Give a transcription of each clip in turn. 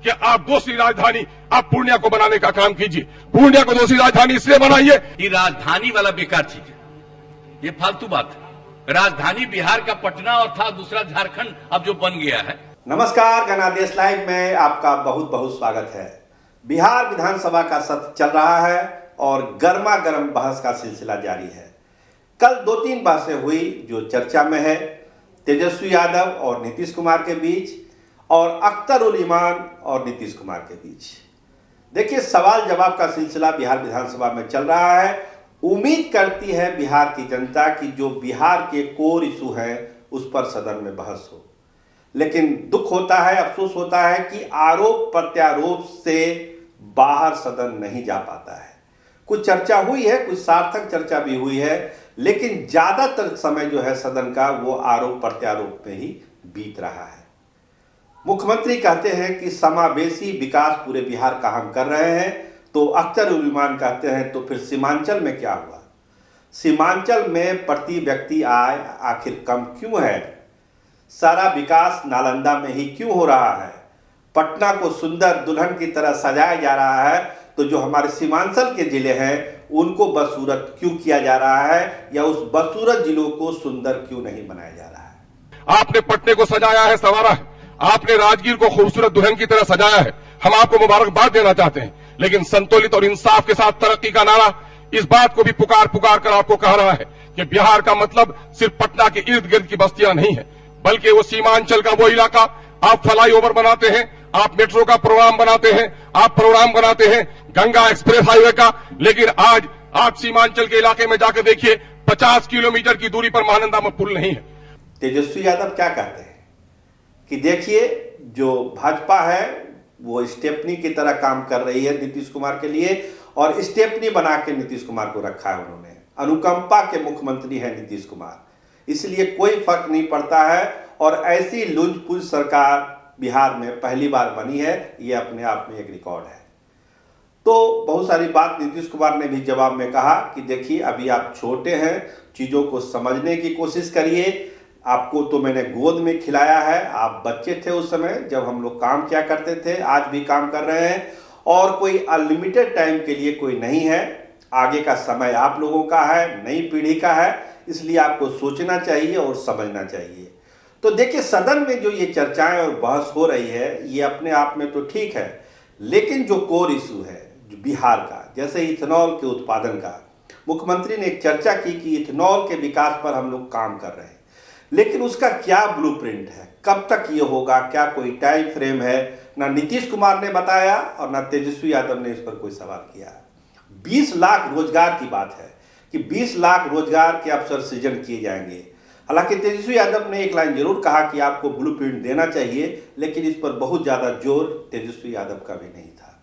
कि आप दूसरी राजधानी आप पूर्णिया को बनाने का काम कीजिए। पूर्णिया को दूसरी राजधानी इसलिए बनाइए, ये राजधानी वाला बेकार चीज है, ये फालतू बात है। राजधानी बिहार का पटना और था, दूसरा झारखंड अब जो बन गया है। नमस्कार, घनादेश लाइव में आपका बहुत बहुत स्वागत है। बिहार विधानसभा का सत्र चल रहा है और गर्मा गर्म बहस का सिलसिला जारी है। कल 2-3 बहसें हुई जो चर्चा में है, तेजस्वी यादव और नीतीश कुमार के बीच और अख्तर उल ईमान और नीतीश कुमार के बीच। देखिए, सवाल जवाब का सिलसिला बिहार विधानसभा में चल रहा है। उम्मीद करती है बिहार की जनता कि जो बिहार के कोर इशू है उस पर सदन में बहस हो, लेकिन दुख होता है, अफसोस होता है कि आरोप प्रत्यारोप से बाहर सदन नहीं जा पाता है। कुछ चर्चा हुई है, कुछ सार्थक चर्चा भी हुई है, लेकिन ज्यादातर समय जो है सदन का वो आरोप प्रत्यारोप में ही बीत रहा है। मुख्यमंत्री कहते हैं कि समावेशी विकास पूरे बिहार का हम कर रहे हैं, तो अख्तर उल ईमान कहते हैं तो फिर सीमांचल में क्या हुआ? सीमांचल में प्रति व्यक्ति आय आखिर कम क्यों है? सारा विकास नालंदा में ही क्यों हो रहा है? पटना को सुंदर दुल्हन की तरह सजाया जा रहा है, तो जो हमारे सीमांचल के जिले हैं उनको बदसूरत क्यों किया जा रहा है, या उस बदसूरत जिलों को सुंदर क्यों नहीं बनाया जा रहा है? आपने पटने को सजाया है, संवारा है, आपने राजगीर को खूबसूरत दुल्हन की तरह सजाया है, हम आपको मुबारकबाद देना चाहते हैं। लेकिन संतुलित और इंसाफ के साथ तरक्की का नारा इस बात को भी पुकार पुकार कर आपको कह रहा है कि बिहार का मतलब सिर्फ पटना के इर्द गिर्द की बस्तियां नहीं है, बल्कि वो सीमांचल का वो इलाका। आप फ्लाईओवर बनाते हैं, आप मेट्रो का प्रोग्राम बनाते हैं, आप प्रोग्राम बनाते हैं गंगा एक्सप्रेस हाईवे का, लेकिन आज आप सीमांचल के इलाके में जाकर देखिए 50 किलोमीटर की दूरी पर महानंदा में पुल नहीं है। तेजस्वी यादव क्या कहते हैं कि देखिए, जो भाजपा है वो स्टेपनी की तरह काम कर रही है नीतीश कुमार के लिए, और स्टेपनी बना के नीतीश कुमार को रखा है उन्होंने। अनुकंपा के मुख्यमंत्री है नीतीश कुमार, इसलिए कोई फर्क नहीं पड़ता है। और ऐसी लुंज-पुंज सरकार बिहार में पहली बार बनी है, ये अपने आप में एक रिकॉर्ड है। तो बहुत सारी बात नीतीश कुमार ने भी जवाब में कहा कि देखिए, अभी आप छोटे हैं, चीजों को समझने की कोशिश करिए। आपको तो मैंने गोद में खिलाया है, आप बच्चे थे उस समय जब हम लोग काम किया करते थे, आज भी काम कर रहे हैं, और कोई अनलिमिटेड टाइम के लिए कोई नहीं है। आगे का समय आप लोगों का है, नई पीढ़ी का है, इसलिए आपको सोचना चाहिए और समझना चाहिए। तो देखिए, सदन में जो ये चर्चाएं और बहस हो रही है ये अपने आप में तो ठीक है, लेकिन जो कोर इशू है जो बिहार का, जैसे इथेनॉल के उत्पादन का, मुख्यमंत्री ने एक चर्चा की कि इथेनॉल के विकास पर हम लोग काम कर रहे हैं, लेकिन उसका क्या ब्लूप्रिंट है, कब तक ये होगा, क्या कोई टाइम फ्रेम है? ना नीतीश कुमार ने बताया और ना तेजस्वी यादव ने इस पर कोई सवाल किया। 20 लाख रोजगार की बात है कि 20 लाख रोजगार के अवसर सृजन किए जाएंगे। हालांकि तेजस्वी यादव ने एक लाइन जरूर कहा कि आपको ब्लूप्रिंट देना चाहिए, लेकिन इस पर बहुत ज्यादा जोर तेजस्वी यादव का भी नहीं था।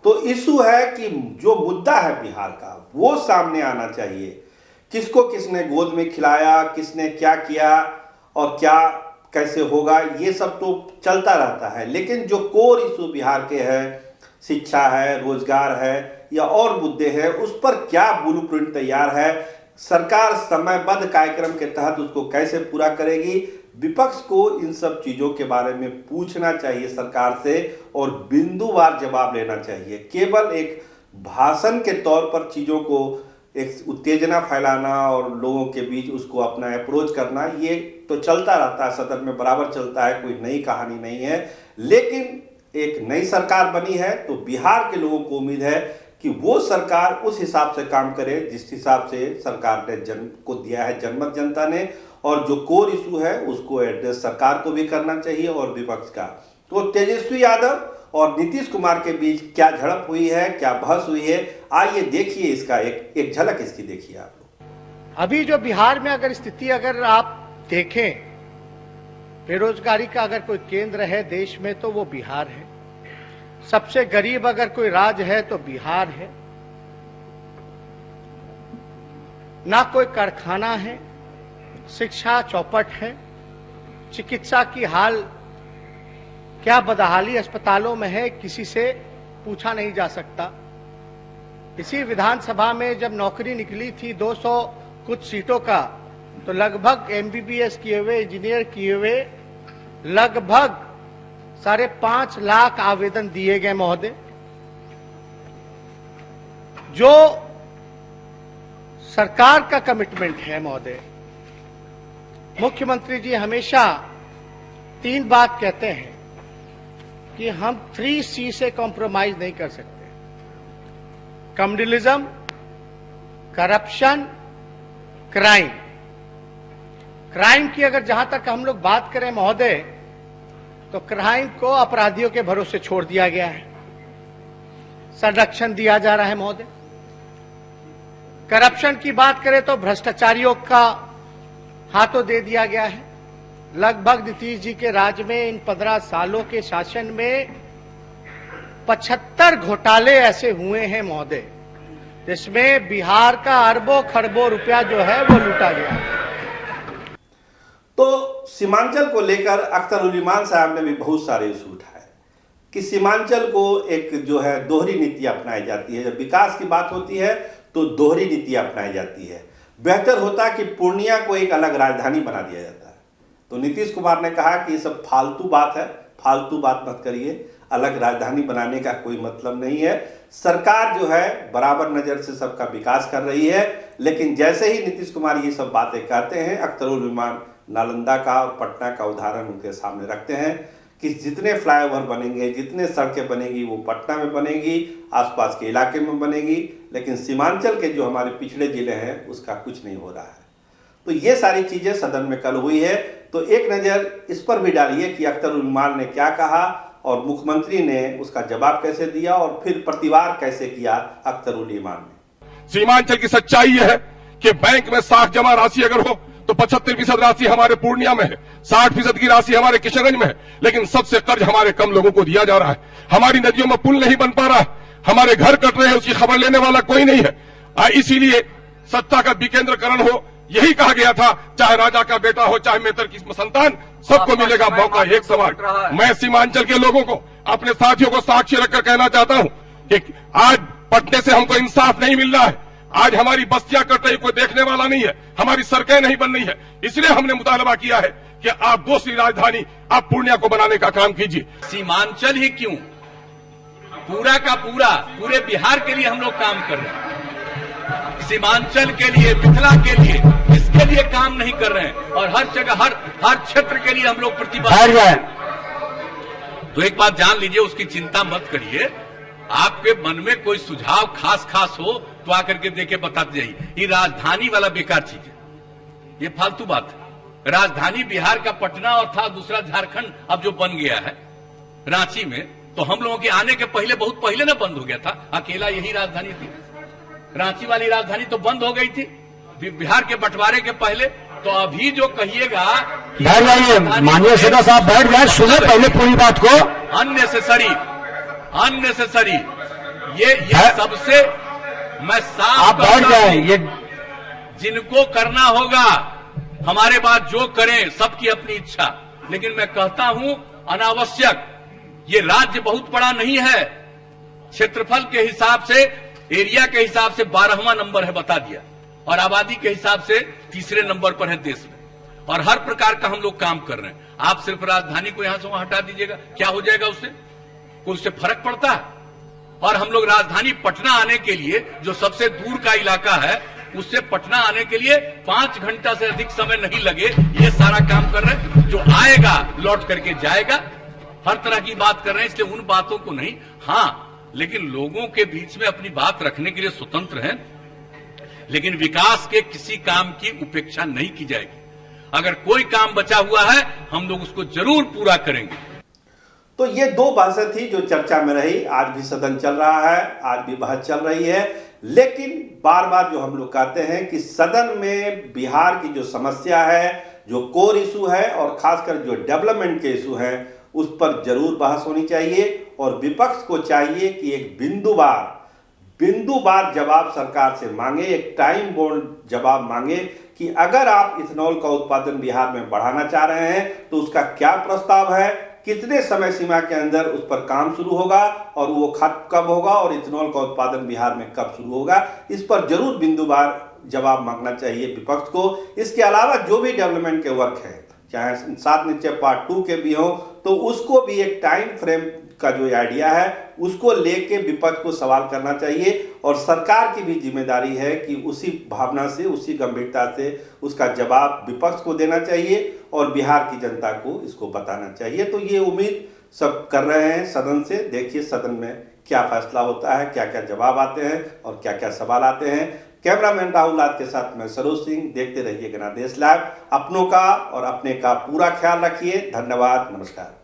तो इशू है कि जो मुद्दा है बिहार का वो सामने आना चाहिए। किसको किसने गोद में खिलाया, किसने क्या किया और क्या कैसे होगा, ये सब तो चलता रहता है, लेकिन जो कोर इशू बिहार के हैं, शिक्षा है, रोजगार है या और मुद्दे हैं, उस पर क्या ब्लूप्रिंट तैयार है, सरकार समयबद्ध कार्यक्रम के तहत उसको कैसे पूरा करेगी? विपक्ष को इन सब चीजों के बारे में पूछना चाहिए सरकार से और बिंदुवार जवाब लेना चाहिए। केवल एक भाषण के तौर पर चीजों को एक उत्तेजना फैलाना और लोगों के बीच उसको अपना अप्रोच करना, ये तो चलता रहता है, सदन में बराबर चलता है, कोई नई कहानी नहीं है। लेकिन एक नई सरकार बनी है तो बिहार के लोगों को उम्मीद है कि वो सरकार उस हिसाब से काम करे जिस हिसाब से सरकार ने जन को दिया है जनमत जनता ने, और जो कोर इशू है उसको एड्रेस सरकार को भी करना चाहिए और विपक्ष का। तो तेजस्वी यादव और नीतीश कुमार के बीच क्या झड़प हुई है, क्या बहस हुई है, आइए देखिए इसका एक झलक इसकी देखिए आप लोग। अभी जो बिहार में अगर स्थिति अगर आप देखें, बेरोजगारी का अगर कोई केंद्र है देश में तो वो बिहार है। सबसे गरीब अगर कोई राज्य है तो बिहार है। ना कोई कारखाना है, शिक्षा चौपट है, चिकित्सा की हाल क्या बदहाली अस्पतालों में है, किसी से पूछा नहीं जा सकता। इसी विधानसभा में जब नौकरी निकली थी 200 कुछ सीटों का, तो लगभग एमबीबीएस किए हुए, इंजीनियर किए हुए लगभग 5.5 लाख आवेदन दिए गए महोदय। जो सरकार का कमिटमेंट है महोदय, मुख्यमंत्री जी हमेशा 3 बात कहते हैं कि हम 3C से कॉम्प्रोमाइज नहीं कर सकते। Communalism, corruption, crime. क्राइम की अगर जहां तक हम लोग बात करें महोदय, तो क्राइम को अपराधियों के भरोसे छोड़ दिया गया है, संरक्षण दिया जा रहा है महोदय। करप्शन की बात करें तो भ्रष्टाचारियों का हाथों दे दिया गया है। लगभग नीतीश जी के राज में इन 15 सालों के शासन में 75 घोटाले ऐसे हुए हैं महोदय, जिसमें बिहार का अरबों खरबों रुपया जो है वो लूटा गया है। तो सीमांचल को लेकर अख्तरुल साहब ने भी बहुत सारे इशू उठाए कि सीमांचल को एक जो है दोहरी नीति अपनाई जाती है। जब विकास की बात होती है तो दोहरी नीति अपनाई जाती है। बेहतर होता कि पूर्णिया को एक अलग राजधानी बना दिया जाता है। तो नीतीश कुमार ने कहा कि ये सब फालतू बात है, फालतू बात मत करिए, अलग राजधानी बनाने का कोई मतलब नहीं है। सरकार जो है बराबर नजर से सबका विकास कर रही है। लेकिन जैसे ही नीतीश कुमार ये सब बातें कहते हैं, अख्तरुल नालंदा का और पटना का उदाहरण उनके सामने रखते हैं कि जितने फ्लाईओवर बनेंगे, जितने सड़कें बनेगी वो पटना में बनेगी, आसपास के इलाके में बनेगी, लेकिन सीमांचल के जो हमारे पिछड़े जिले हैं उसका कुछ नहीं हो रहा है। तो ये सारी चीजें सदन में कल हुई है। तो एक नजर इस पर भी डालिए कि अख्तरुल ने क्या कहा और मुख्यमंत्री ने उसका जवाब कैसे दिया और फिर प्रतिवाद कैसे किया अख्तरुल ने। सीमांचल की सच्चाई यह है कि बैंक में साख जमा राशि अगर हो तो 75% राशि हमारे पूर्णिया में है, 60% की राशि हमारे किशनगंज में है, लेकिन सबसे कर्ज हमारे कम लोगों को दिया जा रहा है। हमारी नदियों में पुल नहीं बन पा रहा है, हमारे घर कट रहे हैं, उसकी खबर लेने वाला कोई नहीं है। इसीलिए सत्ता का विकेंद्रीकरण हो, यही कहा गया था, चाहे राजा का बेटा हो, चाहे मेतर की संतान, सबको मिलेगा मौका एक समान। मैं सीमांचल के लोगों को, अपने साथियों को साक्षी रखकर कहना चाहता हूं कि आज पटने से हमको इंसाफ नहीं मिल रहा है। आज हमारी बस्तियां कट रही, कोई देखने वाला नहीं है, हमारी सड़कें नहीं बन रही है। इसलिए हमने मुतालबा किया है कि आप दूसरी राजधानी आप पूर्णिया को बनाने का काम कीजिए। सीमांचल ही क्यों, पूरा का पूरा पूरे बिहार के लिए हम लोग काम कर रहे हैं। सीमांचल के लिए, मिथिला के लिए, इसके लिए काम नहीं कर रहे हैं और हर जगह हर क्षेत्र के लिए हम लोग प्रतिबद्ध हैं। तो एक बात जान लीजिए, उसकी चिंता मत करिए। आपके मन में कोई सुझाव खास हो तो आकर के देके बताते जाइए। ये राजधानी वाला बेकार चीज है, ये फालतू बात है। राजधानी बिहार का पटना और था दूसरा झारखंड अब जो बन गया है रांची में, तो हम लोगों के आने के पहले, बहुत पहले ना बंद हो गया था। अकेला यही राजधानी थी, रांची वाली राजधानी तो बंद हो गई थी बिहार के बंटवारे के पहले। तो अभी जो कहिएगा, बैठ जाइए माननीय सदस्य साहब, बैठ जाए, सुने पहले पूरी बात को। अननेसेसरी ये सबसे मैं साफ आप बैठ जाए। ये जिनको करना होगा हमारे बाद जो करें, सबकी अपनी इच्छा, लेकिन मैं कहता हूं अनावश्यक। ये राज्य बहुत बड़ा नहीं है, क्षेत्रफल के हिसाब से, एरिया के हिसाब से 12वां नंबर है, बता दिया, और आबादी के हिसाब से 3रे नंबर पर है देश में। और हर प्रकार का हम लोग काम कर रहे हैं। आप सिर्फ राजधानी को यहां से वहां हटा दीजिएगा, क्या हो जाएगा उससे? कोई उससे फर्क पड़ता है? और हम लोग राजधानी पटना आने के लिए, जो सबसे दूर का इलाका है, उससे पटना आने के लिए 5 घंटा से अधिक समय नहीं लगे, ये सारा काम कर रहे हैं। जो आएगा लौट करके जाएगा, हर तरह की बात कर रहे हैं, इसलिए उन बातों को नहीं। हाँ, लेकिन लोगों के बीच में अपनी बात रखने के लिए स्वतंत्र हैं, लेकिन विकास के किसी काम की उपेक्षा नहीं की जाएगी। अगर कोई काम बचा हुआ है, हम लोग उसको जरूर पूरा करेंगे। तो ये 2 बहसें थी जो चर्चा में रही। आज भी सदन चल रहा है, आज भी बहस चल रही है, लेकिन बार बार जो हम लोग कहते हैं कि सदन में बिहार की जो समस्या है, जो कोर इशू है और खासकर जो डेवलपमेंट के इशू हैं, उस पर जरूर बहस होनी चाहिए। और विपक्ष को चाहिए कि एक बिंदुवार जवाब सरकार से मांगे, एक टाइम बाउंड जवाब मांगे कि अगर आप इथेनॉल का उत्पादन बिहार में बढ़ाना चाह रहे हैं तो उसका क्या प्रस्ताव है, कितने समय सीमा के अंदर उस पर काम शुरू होगा और वो कब होगा और इथेनॉल का उत्पादन बिहार में कब शुरू होगा। इस पर जरूर बिंदुवार जवाब मांगना चाहिए विपक्ष को। इसके अलावा जो भी डेवलपमेंट के वर्क है, चाहे 7 निश्चय पार्ट 2 के भी हों, तो उसको भी एक टाइम फ्रेम का जो आइडिया है उसको लेके विपक्ष को सवाल करना चाहिए। और सरकार की भी जिम्मेदारी है कि उसी भावना से, उसी गंभीरता से उसका जवाब विपक्ष को देना चाहिए और बिहार की जनता को इसको बताना चाहिए। तो ये उम्मीद सब कर रहे हैं सदन से। देखिए सदन में क्या फैसला होता है, क्या क्या जवाब आते हैं और क्या क्या सवाल आते हैं। कैमरामैन राहुल राज के साथ मैं सरोज सिंह। देखते रहिए गणराज्य लाइव। अपनों का और अपने का पूरा ख्याल रखिए। धन्यवाद, नमस्कार।